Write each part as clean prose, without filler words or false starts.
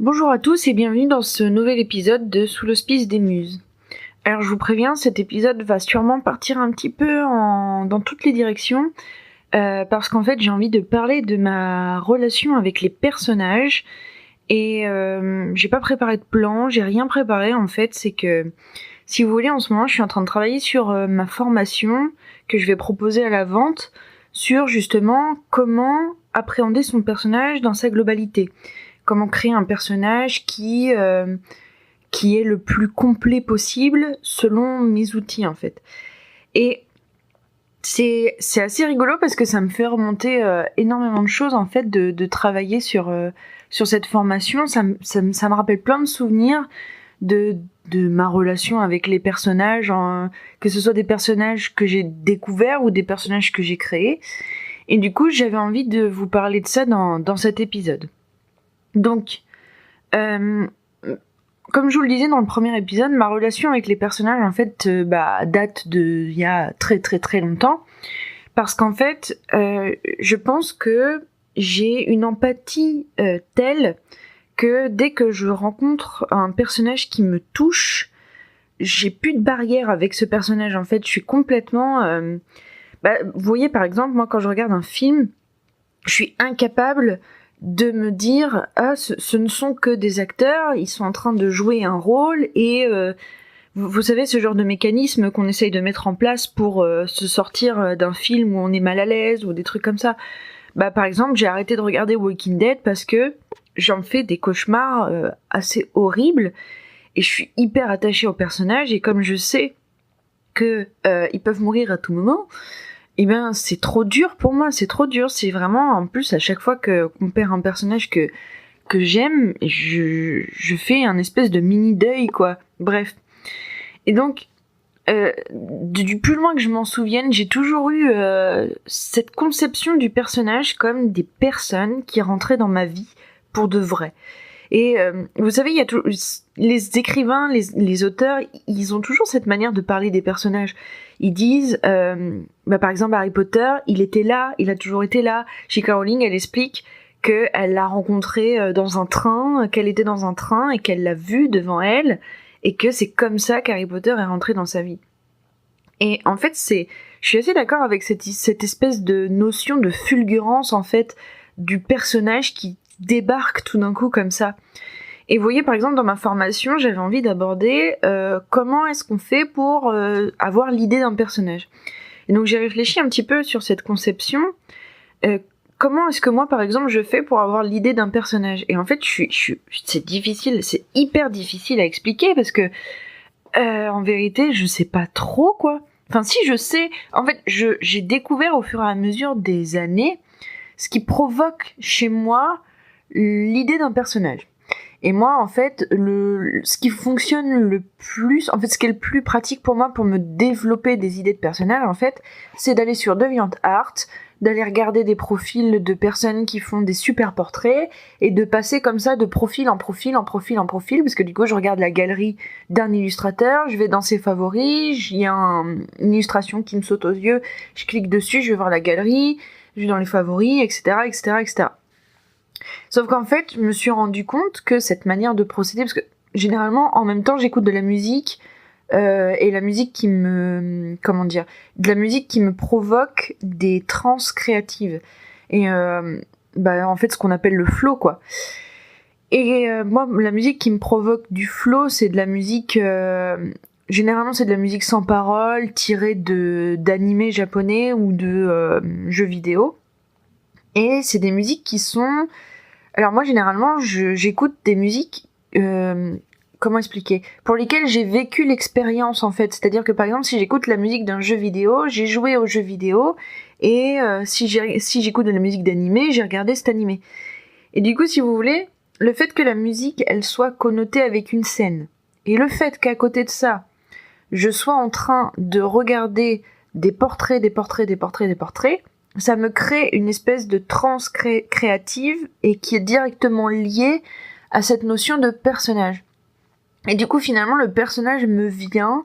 Bonjour à tous et bienvenue dans ce nouvel épisode de Sous l'Hospice des Muses. Alors je vous préviens, cet épisode va sûrement partir un petit peu dans toutes les directions, parce qu'en fait j'ai envie de parler de ma relation avec les personnages, et j'ai pas préparé de plan, j'ai rien préparé en fait, c'est que si vous voulez en ce moment je suis en train de travailler sur ma formation que je vais proposer à la vente, sur justement comment appréhender son personnage dans sa globalité. Comment créer un personnage qui est le plus complet possible selon mes outils en fait. Et c'est assez rigolo parce que ça me fait remonter énormément de choses en fait de travailler sur cette formation. Ça me rappelle plein de souvenirs de ma relation avec les personnages, que ce soit des personnages que j'ai découverts ou des personnages que j'ai créés. Et du coup j'avais envie de vous parler de ça dans cet épisode. Donc, comme je vous le disais dans le premier épisode, ma relation avec les personnages en fait date d'il y a très très très longtemps, parce qu'en fait, je pense que j'ai une empathie telle que dès que je rencontre un personnage qui me touche, j'ai plus de barrière avec ce personnage. En fait, je suis complètement. Vous voyez par exemple, moi quand je regarde un film, je suis incapable de me dire ce ne sont que des acteurs, ils sont en train de jouer un rôle, et vous savez ce genre de mécanisme qu'on essaye de mettre en place pour se sortir d'un film où on est mal à l'aise ou des trucs comme ça. Par exemple, j'ai arrêté de regarder Walking Dead parce que j'en fais des cauchemars assez horribles, et je suis hyper attachée aux personnages, et comme je sais que ils peuvent mourir à tout moment, eh ben c'est trop dur pour moi, c'est trop dur. C'est vraiment, en plus, à chaque fois qu'on perd un personnage que j'aime, je fais un espèce de mini deuil, quoi. Bref. Et donc, du plus loin que je m'en souvienne, j'ai toujours eu cette conception du personnage comme des personnes qui rentraient dans ma vie pour de vrai. Et vous savez, il y a les écrivains, les auteurs, ils ont toujours cette manière de parler des personnages. Ils disent, par exemple Harry Potter, il était là, il a toujours été là. J.K. Rowling, elle explique qu'elle l'a rencontré dans un train, qu'elle était dans un train et qu'elle l'a vu devant elle, et que c'est comme ça qu'Harry Potter est rentré dans sa vie. Et en fait, je suis assez d'accord avec cette espèce de notion de fulgurance en fait du personnage qui débarque tout d'un coup comme ça. Et vous voyez, par exemple, dans ma formation, j'avais envie d'aborder comment est-ce qu'on fait pour avoir l'idée d'un personnage. Et donc j'ai réfléchi un petit peu sur cette conception. Comment est-ce que moi, par exemple, je fais pour avoir l'idée d'un personnage? Et en fait, c'est difficile, c'est hyper difficile à expliquer parce que en vérité, je sais pas trop, quoi. Enfin, si, je sais. En fait, j'ai découvert au fur et à mesure des années ce qui provoque chez moi l'idée d'un personnage. Et moi, en fait, ce qui fonctionne le plus, en fait, ce qui est le plus pratique pour moi pour me développer des idées de personnages, en fait, c'est d'aller sur DeviantArt, d'aller regarder des profils de personnes qui font des super portraits, et de passer comme ça de profil en profil, en profil, en profil, parce que du coup, je regarde la galerie d'un illustrateur, je vais dans ses favoris, il y a une illustration qui me saute aux yeux, je clique dessus, je vais voir la galerie, je vais dans les favoris, etc., etc., etc. Sauf qu'en fait, je me suis rendu compte que cette manière de procéder, parce que généralement, en même temps, j'écoute de la musique, et la musique qui me... Comment dire? De la musique qui me provoque des transes créatives. Et en fait, ce qu'on appelle le flow, quoi. Et moi, la musique qui me provoque du flow, c'est de la musique... généralement, c'est de la musique sans parole, tirée d'animés japonais ou de jeux vidéo. Et c'est des musiques qui sont... Alors moi, généralement, j'écoute des musiques... comment expliquer? Pour lesquelles j'ai vécu l'expérience, en fait. C'est-à-dire que, par exemple, si j'écoute la musique d'un jeu vidéo, j'ai joué au jeu vidéo, et si j'écoute de la musique d'animé, j'ai regardé cet animé. Et du coup, si vous voulez, le fait que la musique, elle soit connotée avec une scène, et le fait qu'à côté de ça, je sois en train de regarder des portraits, ça me crée une espèce de transe créative, et qui est directement liée à cette notion de personnage. Et du coup, finalement, le personnage me vient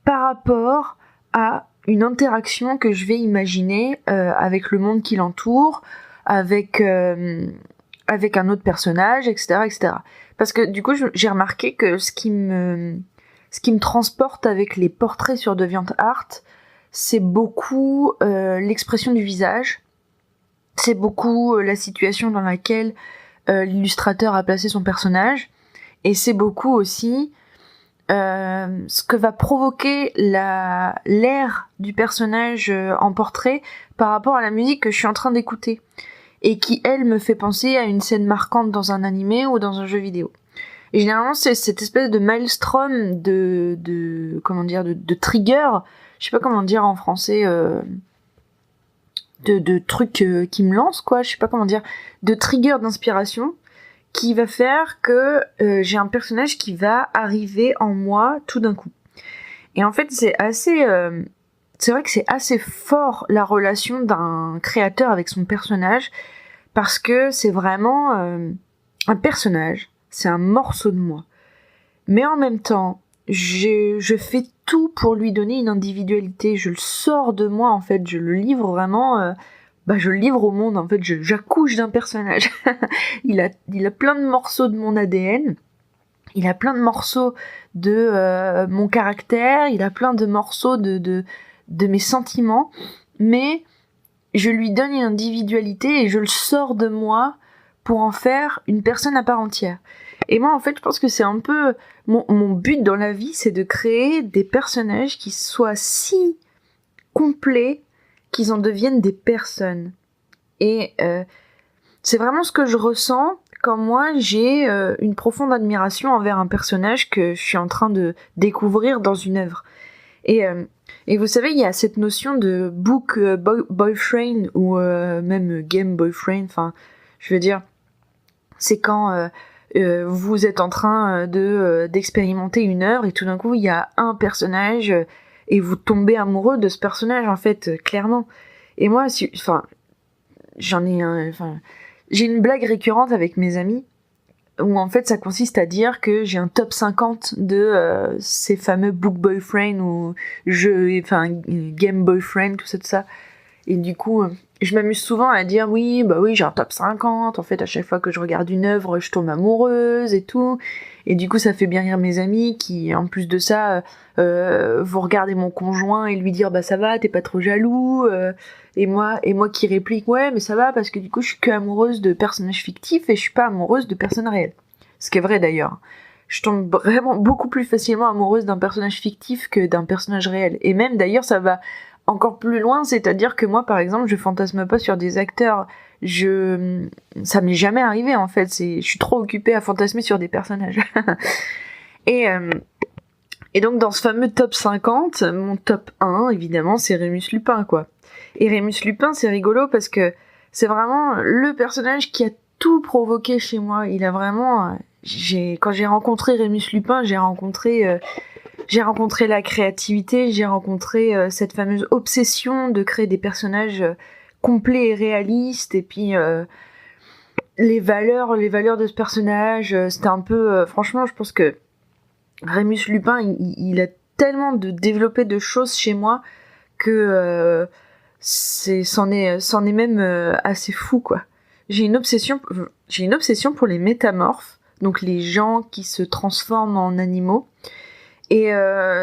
par rapport à une interaction que je vais imaginer avec le monde qui l'entoure, avec avec un autre personnage, etc., etc. Parce que du coup, j'ai remarqué que ce qui me transporte avec les portraits sur DeviantArt, c'est beaucoup l'expression du visage, c'est beaucoup la situation dans laquelle l'illustrateur a placé son personnage, et c'est beaucoup aussi ce que va provoquer l'air du personnage en portrait par rapport à la musique que je suis en train d'écouter, et qui, elle, me fait penser à une scène marquante dans un animé ou dans un jeu vidéo. Et généralement, c'est cette espèce de maelstrom de trigger, je sais pas comment dire en français, de trucs qui me lancent, quoi, je sais pas comment dire, de trigger d'inspiration, qui va faire que j'ai un personnage qui va arriver en moi tout d'un coup. Et en fait, c'est vrai que c'est assez fort la relation d'un créateur avec son personnage, parce que c'est vraiment un personnage, c'est un morceau de moi. Mais en même temps, je fais tout pour lui donner une individualité, je le sors de moi en fait, je le livre vraiment, je le livre au monde en fait, j'accouche d'un personnage. il a plein de morceaux de mon ADN, il a plein de morceaux de mon caractère, il a plein de morceaux de mes sentiments, mais je lui donne une individualité et je le sors de moi pour en faire une personne à part entière. Et moi, en fait, je pense que c'est un peu mon but dans la vie, c'est de créer des personnages qui soient si complets qu'ils en deviennent des personnes. Et c'est vraiment ce que je ressens quand moi j'ai une profonde admiration envers un personnage que je suis en train de découvrir dans une œuvre. Et vous savez, il y a cette notion de book boyfriend ou même game boyfriend, enfin, je veux dire, c'est quand vous êtes en train d'expérimenter une œuvre et tout d'un coup il y a un personnage et vous tombez amoureux de ce personnage en fait, clairement. Et moi, j'ai une blague récurrente avec mes amis où en fait ça consiste à dire que j'ai un top 50 de ces fameux book boyfriend ou game boyfriend, tout ça. Et du coup, je m'amuse souvent à dire oui, j'ai un top 50, en fait à chaque fois que je regarde une œuvre, je tombe amoureuse et tout. Et du coup, ça fait bien rire mes amis qui, en plus de ça, vont regarder mon conjoint et lui dire ça va, t'es pas trop jaloux. Et moi qui réplique ouais, mais ça va parce que du coup, je suis que amoureuse de personnages fictifs et je suis pas amoureuse de personnes réelles. Ce qui est vrai d'ailleurs. Je tombe vraiment beaucoup plus facilement amoureuse d'un personnage fictif que d'un personnage réel. Et même d'ailleurs, ça va encore plus loin, c'est-à-dire que moi, par exemple, je fantasme pas sur des acteurs. Ça m'est jamais arrivé, en fait. Je suis trop occupée à fantasmer sur des personnages. Et donc, dans ce fameux top 50, mon top 1, évidemment, c'est Rémus Lupin, quoi. Et Rémus Lupin, c'est rigolo parce que c'est vraiment le personnage qui a tout provoqué chez moi. Il a vraiment... Quand j'ai rencontré Rémus Lupin, j'ai rencontré la créativité, j'ai rencontré cette fameuse obsession de créer des personnages complets et réalistes, et puis les valeurs de ce personnage, c'était un peu... franchement, je pense que Rémus Lupin, il a tellement développé de choses chez moi que c'en est même assez fou, quoi. J'ai une obsession pour les métamorphes, donc les gens qui se transforment en animaux. Et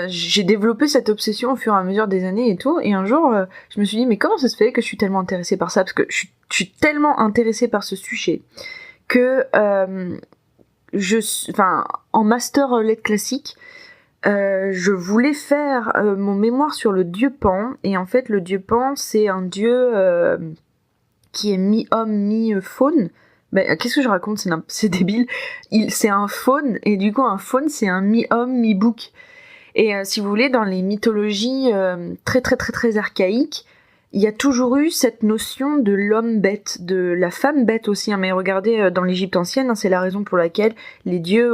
j'ai développé cette obsession au fur et à mesure des années et tout. Et un jour, je me suis dit, mais comment ça se fait que je suis tellement intéressée par ça? Parce que je suis tellement intéressée par ce sujet que en master lettres classiques, je voulais faire mon mémoire sur le dieu Pan. Et en fait, le dieu Pan, c'est un dieu qui est mi-homme, mi-faune. Qu'est-ce que je raconte, c'est débile. C'est un faune, et du coup un faune c'est un mi-homme, mi-bouc. Et si vous voulez, dans les mythologies très très très très archaïques, il y a toujours eu cette notion de l'homme bête, de la femme bête aussi. Mais regardez, dans l'Égypte ancienne, c'est la raison pour laquelle les dieux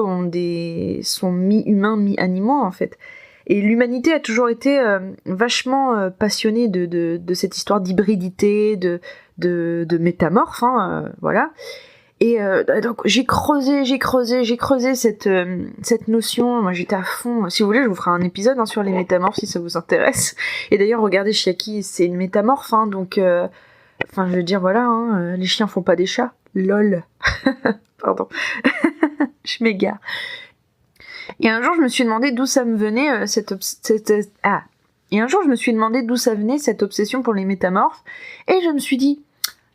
sont mi-humains, mi-animaux en fait. Et l'humanité a toujours été vachement passionnée de cette histoire d'hybridité, de métamorphe, voilà. Et donc j'ai creusé cette notion. Moi j'étais à fond. Si vous voulez, je vous ferai un épisode sur les métamorphes si ça vous intéresse. Et d'ailleurs, regardez Chiaki, c'est une métamorphe, donc je veux dire voilà, les chiens font pas des chats. Lol. Pardon. Je m'égare. Et un jour, je me suis demandé d'où ça me venait Et un jour, je me suis demandé d'où ça venait cette obsession pour les métamorphes. Et je me suis dit,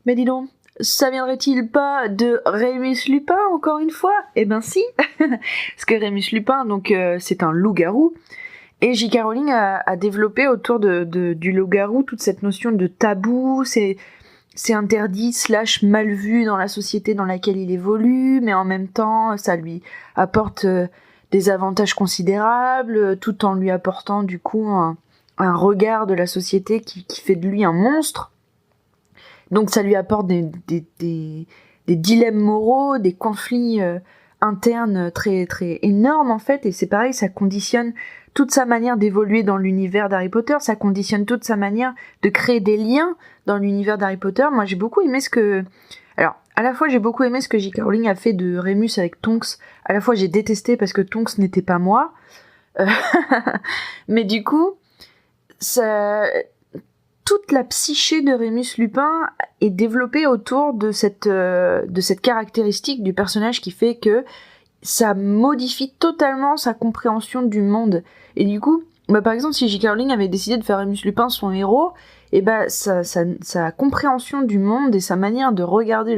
mais dis donc, ça viendrait-il pas de Rémus Lupin, encore une fois ? Eh ben si. Parce que Rémus Lupin, donc, c'est un loup-garou. Et J.K. Rowling a développé autour du loup-garou toute cette notion de tabou, c'est interdit / mal vu dans la société dans laquelle il évolue, mais en même temps, ça lui apporte des avantages considérables, tout en lui apportant du coup un regard de la société qui fait de lui un monstre. Donc ça lui apporte des dilemmes moraux, des conflits internes très très énormes en fait, et c'est pareil, ça conditionne toute sa manière d'évoluer dans l'univers d'Harry Potter, ça conditionne toute sa manière de créer des liens dans l'univers d'Harry Potter. Moi j'ai beaucoup aimé alors à la fois j'ai beaucoup aimé ce que J.K. Rowling a fait de Rémus avec Tonks, à la fois j'ai détesté parce que Tonks n'était pas moi, mais du coup toute la psyché de Rémus Lupin est développée autour de cette caractéristique du personnage qui fait que ça modifie totalement sa compréhension du monde. Et du coup, par exemple, si J.K. Rowling avait décidé de faire Rémus Lupin son héros, et sa compréhension du monde et sa manière de regarder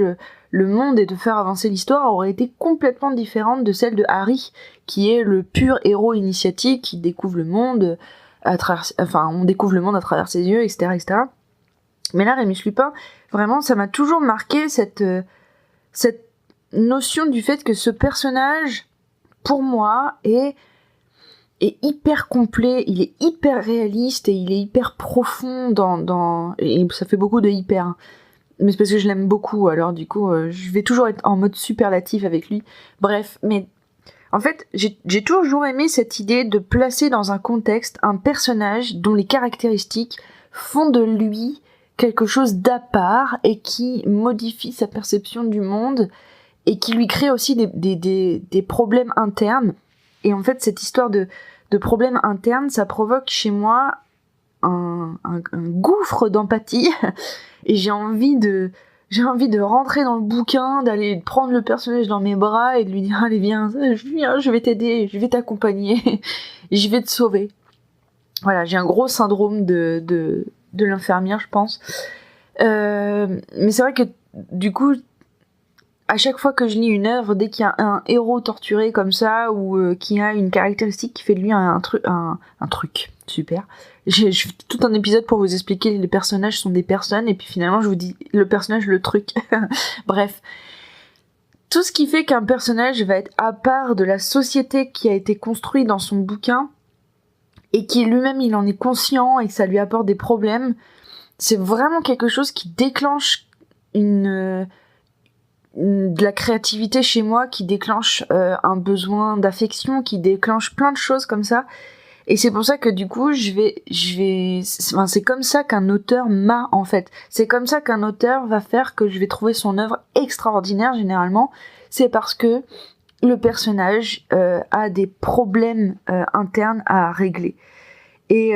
le monde et de faire avancer l'histoire aurait été complètement différente de celle de Harry, qui est le pur héros initiatique qui découvre le monde on découvre le monde à travers ses yeux, etc., etc. Mais là, Rémus Lupin, vraiment, ça m'a toujours marqué cette notion du fait que ce personnage, pour moi, est hyper complet, il est hyper réaliste et il est hyper profond et ça fait beaucoup de hyper, hein. Mais c'est parce que je l'aime beaucoup, alors du coup, je vais toujours être en mode superlatif avec lui. Bref, mais en fait, j'ai toujours aimé cette idée de placer dans un contexte un personnage dont les caractéristiques font de lui quelque chose d'à part et qui modifie sa perception du monde et qui lui crée aussi des problèmes internes. Et en fait, cette histoire de problèmes internes, ça provoque chez moi un gouffre d'empathie et j'ai envie de rentrer dans le bouquin, d'aller prendre le personnage dans mes bras et de lui dire allez viens, je vais t'aider, je vais t'accompagner, je vais te sauver. Voilà, j'ai un gros syndrome de l'infirmière, je pense. Mais c'est vrai que du coup, à chaque fois que je lis une œuvre, dès qu'il y a un héros torturé comme ça ou qui a une caractéristique qui fait de lui un truc super. Je fais tout un épisode pour vous expliquer que les personnages sont des personnes et puis finalement je vous dis le personnage, le truc. Bref. Tout ce qui fait qu'un personnage va être à part de la société qui a été construite dans son bouquin et qui lui-même il en est conscient et que ça lui apporte des problèmes, c'est vraiment quelque chose qui déclenche de la créativité chez moi, qui déclenche un besoin d'affection, qui déclenche plein de choses comme ça. Et c'est pour ça que du coup, c'est comme ça qu'un auteur m'a, en fait. C'est comme ça qu'un auteur va faire que je vais trouver son œuvre extraordinaire, généralement. C'est parce que le personnage a des problèmes internes à régler. Et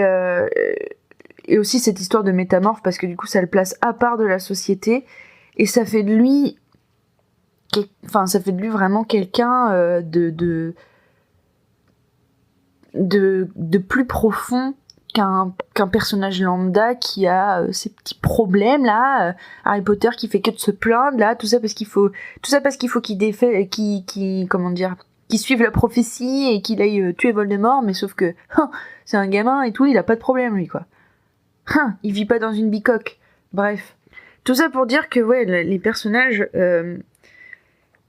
aussi cette histoire de métamorphe, parce que du coup, ça le place à part de la société. Et ça fait de lui vraiment quelqu'un de plus profond qu'un personnage lambda qui a ces petits problèmes là, Harry Potter qui fait que de se plaindre là, tout ça parce qu'il faut qu'il suive la prophétie et qu'il aille tuer Voldemort, mais sauf que c'est un gamin et tout, il a pas de problème lui quoi. Il vit pas dans une bicoque. Bref, tout ça pour dire que ouais, les personnages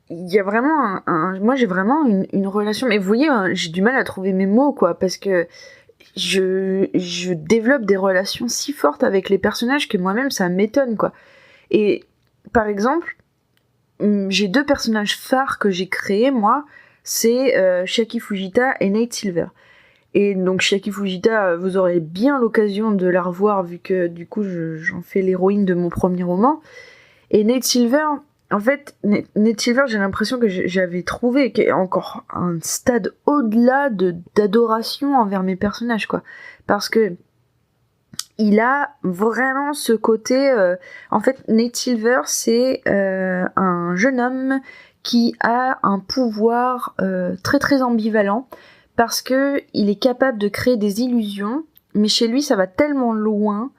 il y a vraiment moi j'ai vraiment une relation, mais vous voyez, j'ai du mal à trouver mes mots quoi, parce que je développe des relations si fortes avec les personnages que moi-même ça m'étonne quoi. Et par exemple, j'ai 2 personnages phares que j'ai créés moi, c'est Chiaki Fujita et Nate Silver. Et donc Chiaki Fujita, vous aurez bien l'occasion de la revoir vu que du coup j'en fais l'héroïne de mon premier roman. Et Nate Silver, en fait, Nate Silver, j'ai l'impression que j'avais trouvé encore un stade au-delà d'adoration envers mes personnages, quoi. Parce que il a vraiment ce côté... En fait, Nate Silver, c'est un jeune homme qui a un pouvoir très très ambivalent, parce que il est capable de créer des illusions, mais chez lui, ça va tellement loin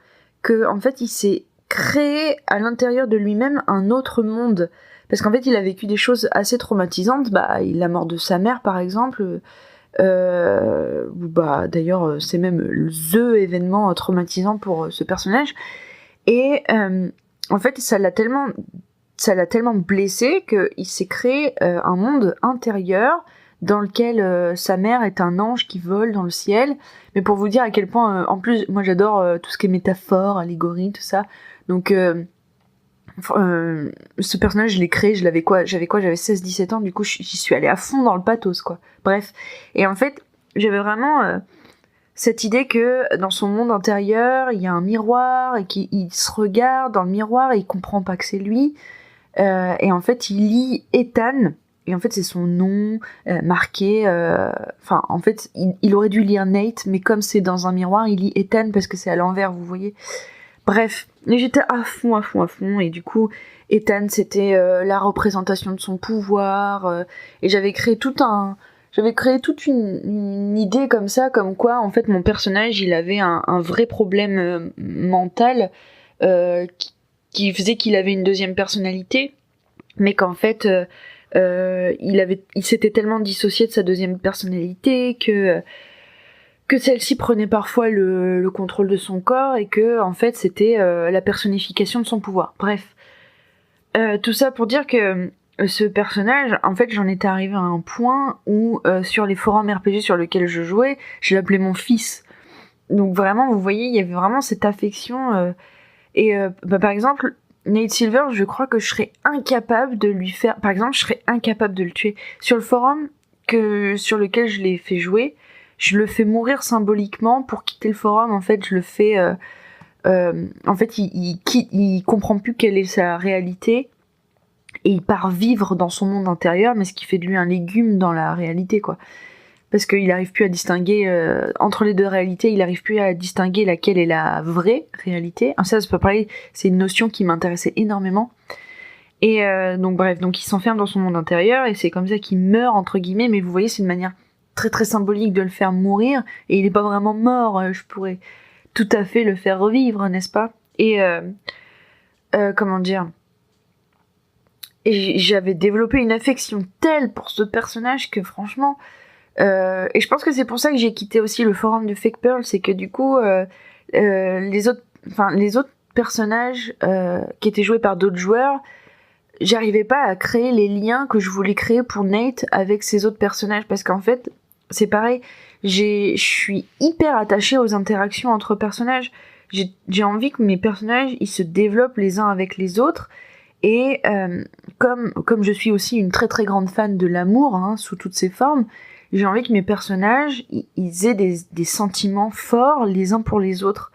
que en fait, il s'est créé à l'intérieur de lui-même un autre monde. Parce qu'en fait, il a vécu des choses assez traumatisantes. La mort de sa mère, par exemple. D'ailleurs, c'est même THE événement traumatisant pour ce personnage. Et en fait, ça l'a tellement blessé qu'il s'est créé un monde intérieur dans lequel sa mère est un ange qui vole dans le ciel. Mais pour vous dire à quel point, en plus, moi j'adore tout ce qui est métaphore, allégorie, tout ça. Donc, ce personnage, je l'ai créé, j'avais 16-17 ans, du coup j'y suis allée à fond dans le pathos, quoi. Bref. Et en fait, j'avais vraiment cette idée que dans son monde intérieur, il y a un miroir, et qu'il se regarde dans le miroir et il comprend pas que c'est lui. Et en fait, il lit Ethan, et en fait, c'est son nom marqué. En fait, il aurait dû lire Nate, mais comme c'est dans un miroir, il lit Ethan parce que c'est à l'envers, vous voyez. Bref, j'étais à fond, et du coup, Ethan, c'était la représentation de son pouvoir, et j'avais créé toute une idée comme ça, comme quoi, en fait, mon personnage, il avait un vrai problème mental qui faisait qu'il avait une deuxième personnalité, mais qu'en fait, il s'était tellement dissocié de sa deuxième personnalité que celle-ci prenait parfois le contrôle de son corps, et que en fait c'était la personnification de son pouvoir. Bref, tout ça pour dire que ce personnage, en fait, j'en étais arrivée à un point où sur les forums RPG sur lesquels je jouais, je l'appelais mon fils. Donc vraiment, vous voyez, il y avait vraiment cette affection. Par exemple, Nate Silver, je crois que je serais incapable de lui faire... Par exemple, je serais incapable de le tuer. Sur le forum sur lequel je l'ai fait jouer, je le fais mourir symboliquement pour quitter le forum. En fait, je le fais... en fait, il comprend plus quelle est sa réalité, et il part vivre dans son monde intérieur, mais ce qui fait de lui un légume dans la réalité, quoi. Parce qu'il n'arrive plus à distinguer entre les deux réalités, il n'arrive plus à distinguer laquelle est la vraie réalité. Ça, c'est pas pareil, c'est une notion qui m'intéressait énormément. Et donc bref, donc il s'enferme dans son monde intérieur, et c'est comme ça qu'il meurt, entre guillemets, mais vous voyez, c'est une manière très très symbolique de le faire mourir, et il est pas vraiment mort, je pourrais tout à fait le faire revivre, n'est-ce pas? Et comment dire, et j'avais développé une affection telle pour ce personnage que franchement, et je pense que c'est pour ça que j'ai quitté aussi le forum de Fake Pearl, c'est que du coup les autres personnages qui étaient joués par d'autres joueurs, j'arrivais pas à créer les liens que je voulais créer pour Nate avec ces autres personnages, parce qu'en fait c'est pareil, je suis hyper attachée aux interactions entre personnages. J'ai envie que mes personnages ils se développent les uns avec les autres, et comme je suis aussi une très très grande fan de l'amour, sous toutes ses formes, j'ai envie que mes personnages ils aient des sentiments forts les uns pour les autres.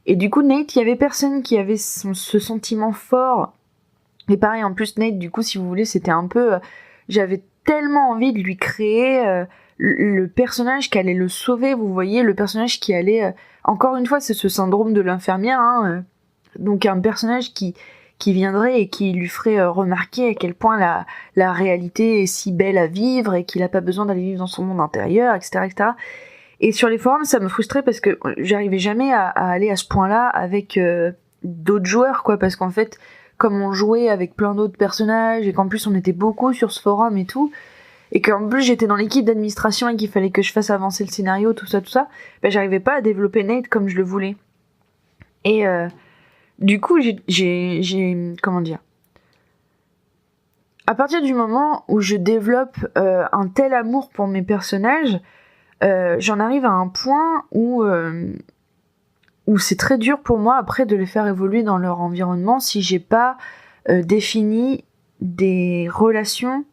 Et du coup, Nate, il y avait personne qui avait ce sentiment fort. Et pareil, en plus, Nate, du coup, si vous voulez, c'était un peu... j'avais tellement envie de lui créer le personnage qui allait le sauver, vous voyez, le personnage qui allait... encore une fois, c'est ce syndrome de l'infirmière, donc un personnage qui viendrait et qui lui ferait remarquer à quel point la réalité est si belle à vivre, et qu'il n'a pas besoin d'aller vivre dans son monde intérieur, etc., etc. Et sur les forums, ça me frustrait parce que j'arrivais jamais à aller à ce point-là avec d'autres joueurs, quoi, parce qu'en fait, comme on jouait avec plein d'autres personnages, et qu'en plus on était beaucoup sur ce forum et tout, et qu'en plus j'étais dans l'équipe d'administration et qu'il fallait que je fasse avancer le scénario, tout ça, j'arrivais pas à développer Nate comme je le voulais. Et du coup, j'ai comment dire, à partir du moment où je développe un tel amour pour mes personnages, j'en arrive à un point où c'est très dur pour moi après de les faire évoluer dans leur environnement si j'ai pas défini des relations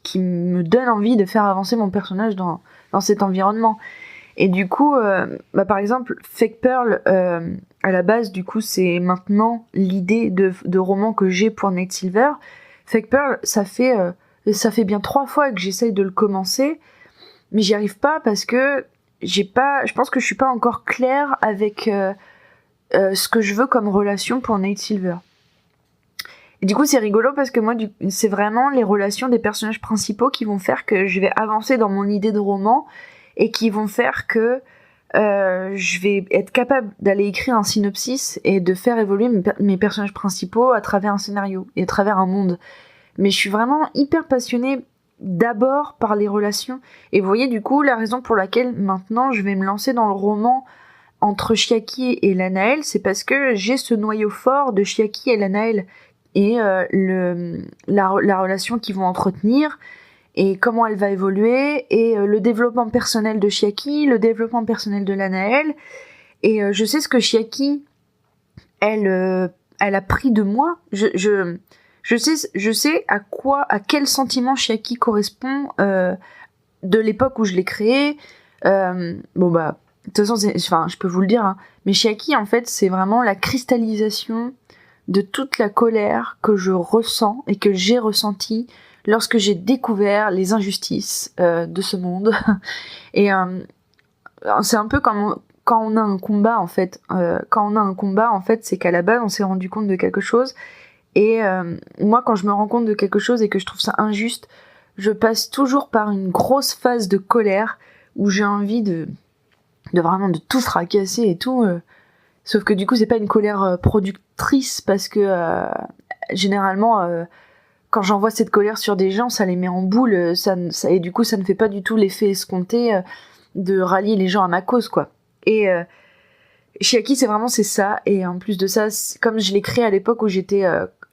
qui me donnent envie de faire avancer mon personnage dans cet environnement. Et du coup, par exemple, Fake Pearl, à la base, du coup, c'est maintenant l'idée de roman que j'ai pour Nate Silver. Fake Pearl, ça fait bien 3 fois que j'essaye de le commencer, mais j'y arrive pas parce que je pense que je suis pas encore claire avec ce que je veux comme relation pour Nate Silver. Et du coup, c'est rigolo parce que moi, c'est vraiment les relations des personnages principaux qui vont faire que je vais avancer dans mon idée de roman et qui vont faire que je vais être capable d'aller écrire un synopsis et de faire évoluer mes personnages principaux à travers un scénario et à travers un monde. Mais je suis vraiment hyper passionnée d'abord par les relations. Et vous voyez, du coup, la raison pour laquelle maintenant je vais me lancer dans le roman entre Chiaki et Lanaël, c'est parce que j'ai ce noyau fort de Chiaki et Lanaël et la relation qu'ils vont entretenir et comment elle va évoluer et le développement personnel de Chiaki, le développement personnel de Lanaël. Et je sais ce que Chiaki, elle a pris de moi. Je sais à quel sentiment Chiaki correspond de l'époque où je l'ai créé. Bon bah, de toute façon, je peux vous le dire, hein, mais Chiaki, en fait, c'est vraiment la cristallisation de toute la colère que je ressens et que j'ai ressentie lorsque j'ai découvert les injustices de ce monde. Et c'est un peu comme quand on a un combat, en fait. Quand on a un combat, en fait, c'est qu'à la base, on s'est rendu compte de quelque chose. Et moi, quand je me rends compte de quelque chose et que je trouve ça injuste, je passe toujours par une grosse phase de colère où j'ai envie de vraiment de tout fracasser et tout. Sauf que du coup, c'est pas une colère productrice parce que généralement, quand j'envoie cette colère sur des gens, ça les met en boule. Et du coup, ça ne fait pas du tout l'effet escompté de rallier les gens à ma cause, quoi. Et Chiaki, c'est ça. Et en plus de ça, comme je l'ai créé à l'époque où j'étais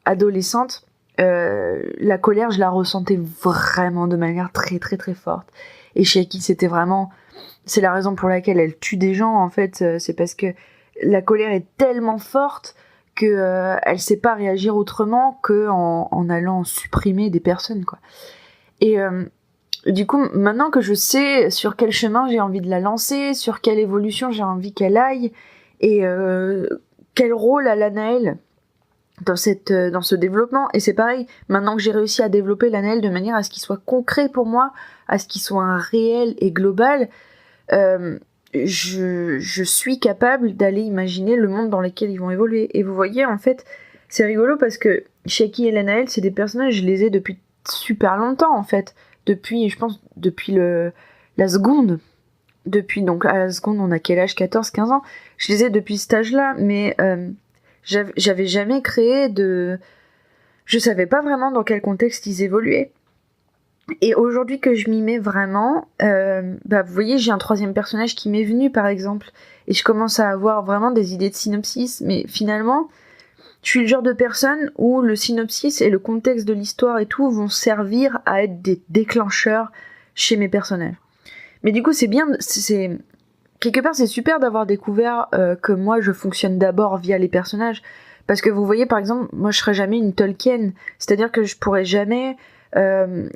adolescente, la colère, je la ressentais vraiment de manière très très très forte. Et Chiaki, c'est la raison pour laquelle elle tue des gens, en fait. C'est parce que la colère est tellement forte que elle sait pas réagir autrement que en allant supprimer des personnes, quoi. Et du coup, maintenant que je sais sur quel chemin j'ai envie de la lancer, sur quelle évolution j'ai envie qu'elle aille, et quel rôle a Lanaël dans ce développement. Et c'est pareil, maintenant que j'ai réussi à développer Lanaël de manière à ce qu'il soit concret pour moi, à ce qu'il soit un réel et global, je suis capable d'aller imaginer le monde dans lequel ils vont évoluer. Et vous voyez, en fait, c'est rigolo parce que Chiaki et Lanaël, c'est des personnages, je les ai depuis super longtemps, en fait. Depuis la seconde. Donc, à la seconde, on a quel âge? 14, 15 ans. Je les ai depuis cet âge-là, mais j'avais jamais créé de... Je savais pas vraiment dans quel contexte ils évoluaient. Et aujourd'hui que je m'y mets vraiment, vous voyez, j'ai un troisième personnage qui m'est venu, par exemple, et je commence à avoir vraiment des idées de synopsis, mais finalement, je suis le genre de personne où le synopsis et le contexte de l'histoire et tout vont servir à être des déclencheurs chez mes personnages. Mais du coup, c'est bien, quelque part, c'est super d'avoir découvert que moi, je fonctionne d'abord via les personnages, parce que vous voyez, par exemple, moi, je serais jamais une Tolkien, c'est-à-dire que je pourrais jamais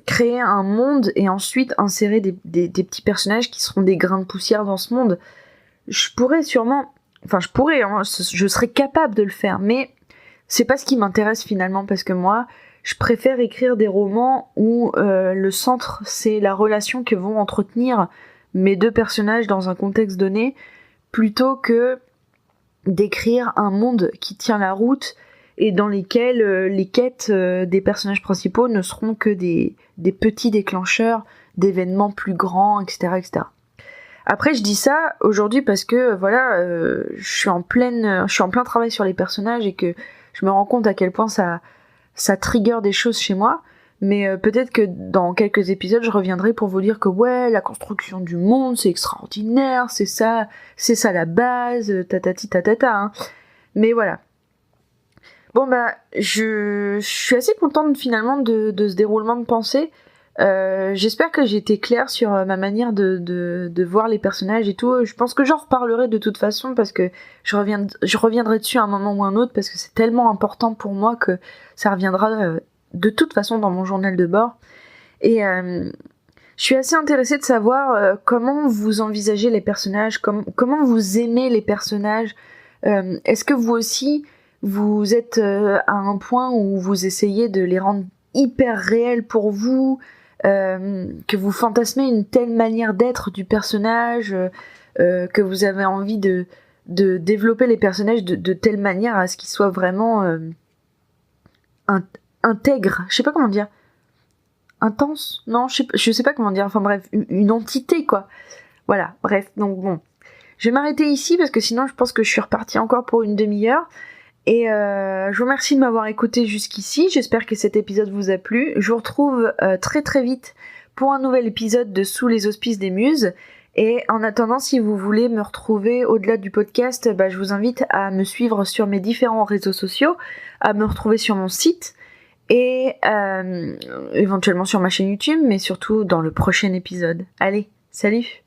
créer un monde et ensuite insérer des petits personnages qui seront des grains de poussière dans ce monde. Je serais capable de le faire, mais c'est pas ce qui m'intéresse finalement, parce que moi, je préfère écrire des romans où le centre, c'est la relation que vont entretenir mes deux personnages dans un contexte donné, plutôt que d'écrire un monde qui tient la route et dans lesquels les quêtes des personnages principaux ne seront que des petits déclencheurs d'événements plus grands, etc., etc. Après, je dis ça aujourd'hui parce que voilà, je suis en plein travail sur les personnages et que je me rends compte à quel point ça trigger des choses chez moi. Mais peut-être que dans quelques épisodes, je reviendrai pour vous dire que ouais, la construction du monde, c'est extraordinaire, c'est ça la base, tatati tatata. Hein. Mais voilà. Bon bah, je suis assez contente finalement de ce déroulement de pensée. J'espère que j'ai été claire sur ma manière de voir les personnages et tout. Je pense que j'en reparlerai de toute façon parce que je reviendrai dessus à un moment ou un autre parce que c'est tellement important pour moi que ça reviendra de toute façon dans mon journal de bord. Et je suis assez intéressée de savoir comment vous envisagez les personnages, comment vous aimez les personnages. Est-ce que vous aussi, vous êtes à un point où vous essayez de les rendre hyper réels pour vous, que vous fantasmez une telle manière d'être du personnage, que vous avez envie de de développer les personnages de telle manière à ce qu'ils soient vraiment intègres. Je sais pas comment dire. Intense? Non, je sais pas comment dire. Enfin bref, une entité quoi. Voilà, bref, donc bon. Je vais m'arrêter ici parce que sinon je pense que je suis repartie encore pour une demi-heure. Et je vous remercie de m'avoir écouté jusqu'ici. J'espère que cet épisode vous a plu. Je vous retrouve très très vite pour un nouvel épisode de Sous les auspices des muses. Et en attendant, si vous voulez me retrouver au-delà du podcast, je vous invite à me suivre sur mes différents réseaux sociaux, à me retrouver sur mon site et éventuellement sur ma chaîne YouTube, mais surtout dans le prochain épisode. Allez, salut!